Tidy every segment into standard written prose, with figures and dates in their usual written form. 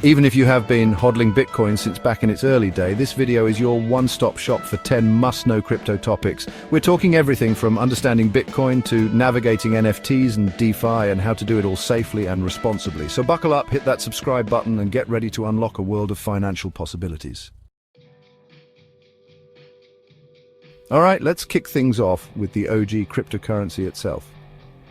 Even if you have been hodling Bitcoin since back in its early day, this video is your one-stop shop for 10 must-know crypto topics. We're talking everything from understanding Bitcoin to navigating NFTs and DeFi and how to do it all safely and responsibly. So buckle up, hit that subscribe button and get ready to unlock a world of financial possibilities. All right, let's kick things off with the OG cryptocurrency itself.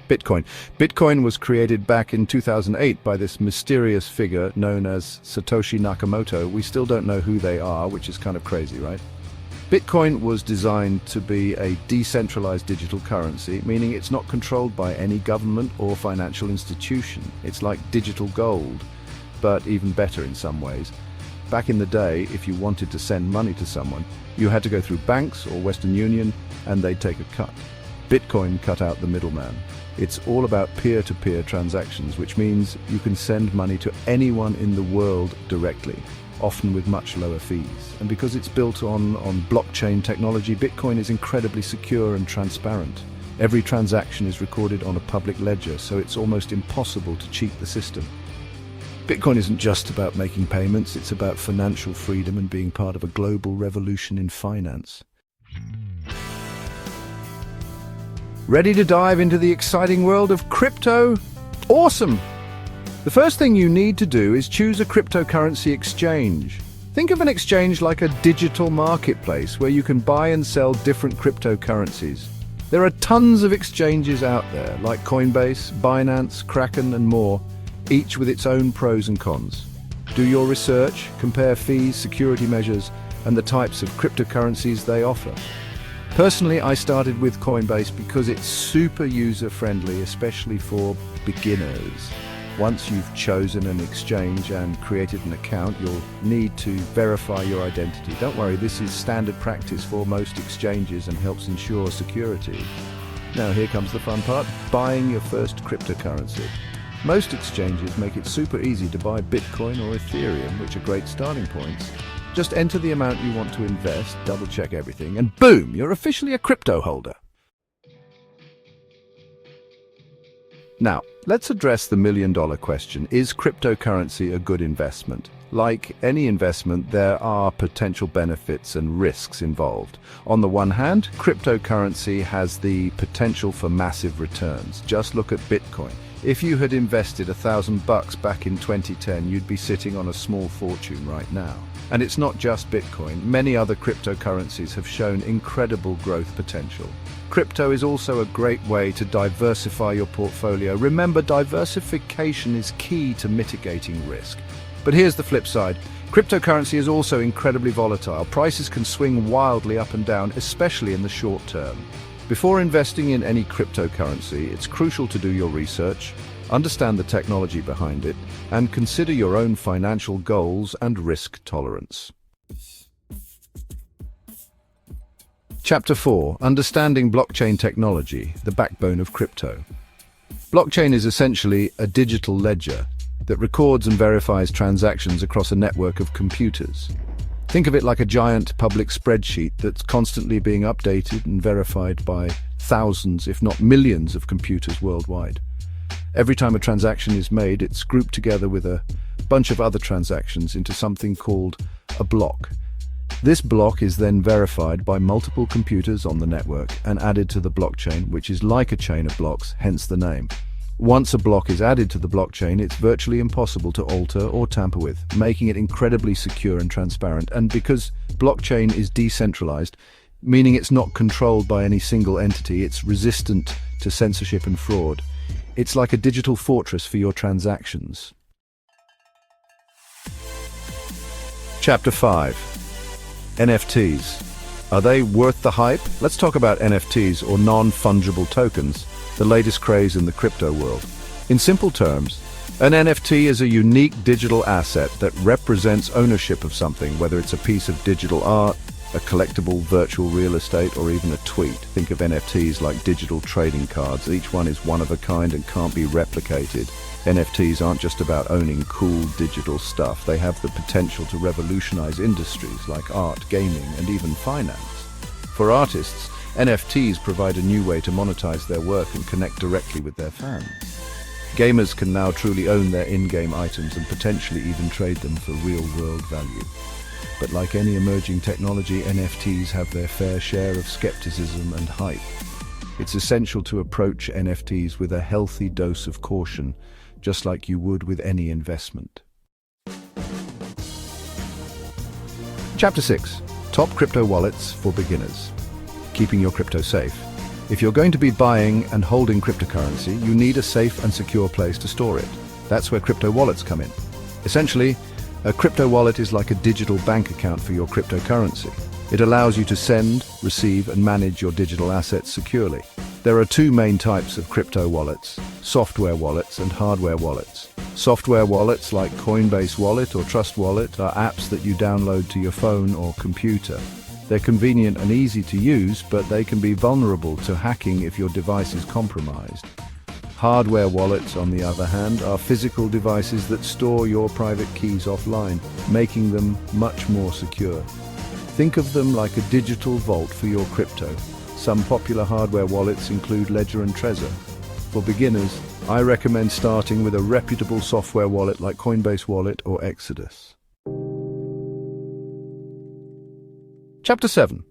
Bitcoin. Bitcoin was created back in 2008 by this mysterious figure known as Satoshi Nakamoto. We still don't know who they are, which is kind of crazy, right? Bitcoin was designed to be a decentralized digital currency, meaning it's not controlled by any government or financial institution. It's like digital gold, but even better in some ways. Back in the day, if you wanted to send money to someone, you had to go through banks or Western Union, and they'd take a cut. Bitcoin cut out the middleman. It's all about peer-to-peer transactions, which means you can send money to anyone in the world directly, often with much lower fees. And because it's built on blockchain technology, Bitcoin is incredibly secure and transparent. Every transaction is recorded on a public ledger, so it's almost impossible to cheat the system. Bitcoin isn't just about making payments, it's about financial freedom and being part of a global revolution in finance. Ready to dive into the exciting world of crypto? Awesome! The first thing you need to do is choose a cryptocurrency exchange. Think of an exchange like a digital marketplace where you can buy and sell different cryptocurrencies. There are tons of exchanges out there, like Coinbase, Binance, Kraken, and more, each with its own pros and cons. Do your research, compare fees, security measures, and the types of cryptocurrencies they offer. Personally, I started with Coinbase because it's super user-friendly, especially for beginners. Once you've chosen an exchange and created an account, you'll need to verify your identity. Don't worry, this is standard practice for most exchanges and helps ensure security. Now here comes the fun part, buying your first cryptocurrency. Most exchanges make it super easy to buy Bitcoin or Ethereum, which are great starting points. Just enter the amount you want to invest, double-check everything, and boom, you're officially a crypto holder. Now, let's address the million-dollar question. Is cryptocurrency a good investment? Like any investment, there are potential benefits and risks involved. On the one hand, cryptocurrency has the potential for massive returns. Just look at Bitcoin. If you had invested $1,000 back in 2010, you'd be sitting on a small fortune right now. And it's not just Bitcoin. Many other cryptocurrencies have shown incredible growth potential. Crypto is also a great way to diversify your portfolio. Remember, diversification is key to mitigating risk. But here's the flip side. Cryptocurrency is also incredibly volatile. Prices can swing wildly up and down, especially in the short term. Before investing in any cryptocurrency, it's crucial to do your research, understand the technology behind it, and consider your own financial goals and risk tolerance. Chapter 4. Understanding blockchain technology, the backbone of crypto. Blockchain is essentially a digital ledger that records and verifies transactions across a network of computers. Think of it like a giant public spreadsheet that's constantly being updated and verified by thousands, if not millions, of computers worldwide. Every time a transaction is made, it's grouped together with a bunch of other transactions into something called a block. This block is then verified by multiple computers on the network and added to the blockchain, which is like a chain of blocks, hence the name. Once a block is added to the blockchain, it's virtually impossible to alter or tamper with, making it incredibly secure and transparent. And because blockchain is decentralized, meaning it's not controlled by any single entity, it's resistant to censorship and fraud. It's like a digital fortress for your transactions. Chapter 5. NFTs. Are they worth the hype? Let's talk about NFTs, or non-fungible tokens, the latest craze in the crypto world. In simple terms, an NFT is a unique digital asset that represents ownership of something, whether it's a piece of digital art, a collectible virtual real estate, or even a tweet. Think of NFTs like digital trading cards. Each one is one of a kind and can't be replicated. NFTs aren't just about owning cool digital stuff. They have the potential to revolutionize industries like art, gaming, and even finance. For artists, NFTs provide a new way to monetize their work and connect directly with their fans. Gamers can now truly own their in-game items and potentially even trade them for real-world value. But like any emerging technology, NFTs have their fair share of skepticism and hype. It's essential to approach NFTs with a healthy dose of caution, just like you would with any investment. Chapter 6. Top crypto wallets for beginners. Keeping your crypto safe. If you're going to be buying and holding cryptocurrency, you need a safe and secure place to store it. That's where crypto wallets come in. Essentially, a crypto wallet is like a digital bank account for your cryptocurrency. It allows you to send, receive, and manage your digital assets securely. There are two main types of crypto wallets: software wallets and hardware wallets. Software wallets like Coinbase Wallet or Trust Wallet are apps that you download to your phone or computer. They're convenient and easy to use, but they can be vulnerable to hacking if your device is compromised. Hardware wallets, on the other hand, are physical devices that store your private keys offline, making them much more secure. Think of them like a digital vault for your crypto. Some popular hardware wallets include Ledger and Trezor. For beginners, I recommend starting with a reputable software wallet like Coinbase Wallet or Exodus. Chapter 7.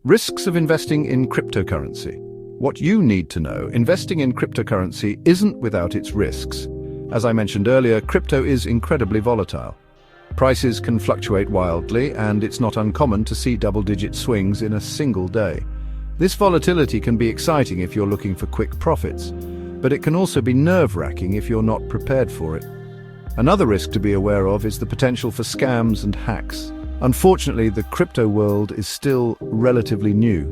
Risks of investing in cryptocurrency. What you need to know: investing in cryptocurrency isn't without its risks. As I mentioned earlier, crypto is incredibly volatile. Prices can fluctuate wildly, and it's not uncommon to see double-digit swings in a single day. This volatility can be exciting if you're looking for quick profits, but it can also be nerve-wracking if you're not prepared for it. Another risk to be aware of is the potential for scams and hacks. Unfortunately, the crypto world is still relatively new,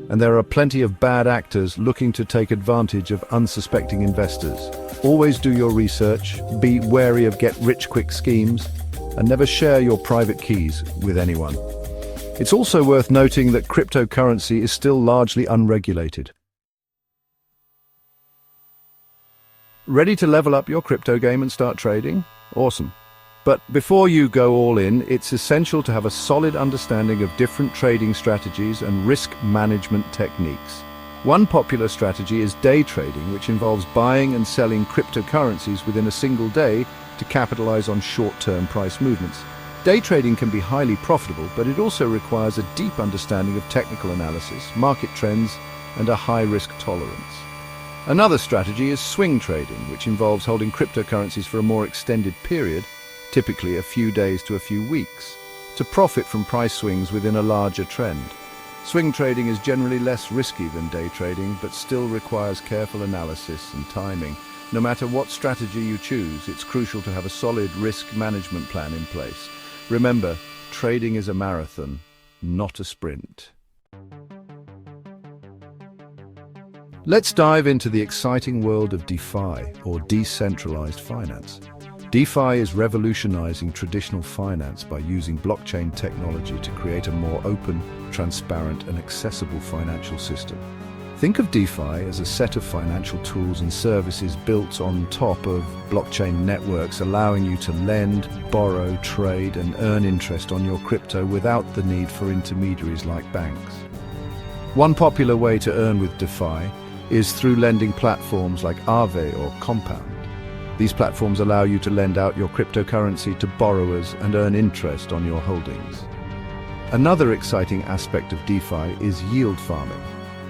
and there are plenty of bad actors looking to take advantage of unsuspecting investors. Always do your research, be wary of get-rich-quick schemes, and never share your private keys with anyone. It's also worth noting that cryptocurrency is still largely unregulated. Ready to level up your crypto game and start trading? Awesome. But before you go all in, it's essential to have a solid understanding of different trading strategies and risk management techniques. One popular strategy is day trading, which involves buying and selling cryptocurrencies within a single day to capitalize on short-term price movements. Day trading can be highly profitable, but it also requires a deep understanding of technical analysis, market trends, and a high risk tolerance. Another strategy is swing trading, which involves holding cryptocurrencies for a more extended period, typically a few days to a few weeks, to profit from price swings within a larger trend. Swing trading is generally less risky than day trading, but still requires careful analysis and timing. No matter what strategy you choose, it's crucial to have a solid risk management plan in place. Remember, trading is a marathon, not a sprint. Let's dive into the exciting world of DeFi, or Decentralized Finance. DeFi is revolutionizing traditional finance by using blockchain technology to create a more open, transparent, and accessible financial system. Think of DeFi as a set of financial tools and services built on top of blockchain networks, allowing you to lend, borrow, trade, and earn interest on your crypto without the need for intermediaries like banks. One popular way to earn with DeFi is through lending platforms like Aave or Compound. These platforms allow you to lend out your cryptocurrency to borrowers and earn interest on your holdings. Another exciting aspect of DeFi is yield farming,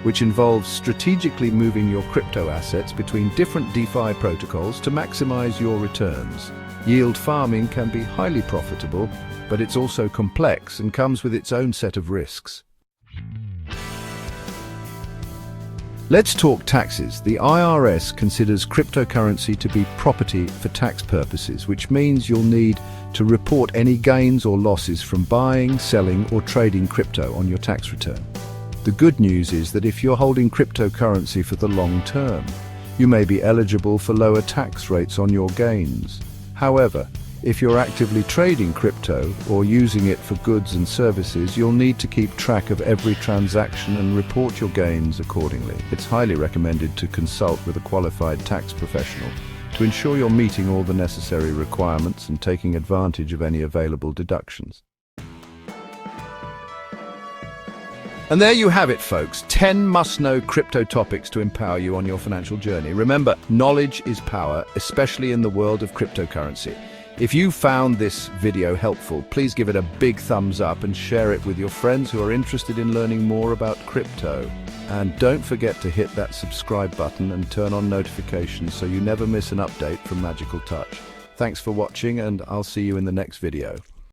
which involves strategically moving your crypto assets between different DeFi protocols to maximize your returns. Yield farming can be highly profitable, but it's also complex and comes with its own set of risks. Let's talk taxes. The IRS considers cryptocurrency to be property for tax purposes, which means you'll need to report any gains or losses from buying, selling, or trading crypto on your tax return. The good news is that if you're holding cryptocurrency for the long term, you may be eligible for lower tax rates on your gains. However, if you're actively trading crypto or using it for goods and services, you'll need to keep track of every transaction and report your gains accordingly. It's highly recommended to consult with a qualified tax professional to ensure you're meeting all the necessary requirements and taking advantage of any available deductions. And there you have it, folks. 10 must-know crypto topics to empower you on your financial journey. Remember, knowledge is power, especially in the world of cryptocurrency. If you found this video helpful, please give it a big thumbs up and share it with your friends who are interested in learning more about crypto. And don't forget to hit that subscribe button and turn on notifications so you never miss an update from Magical Touch. Thanks for watching, and I'll see you in the next video.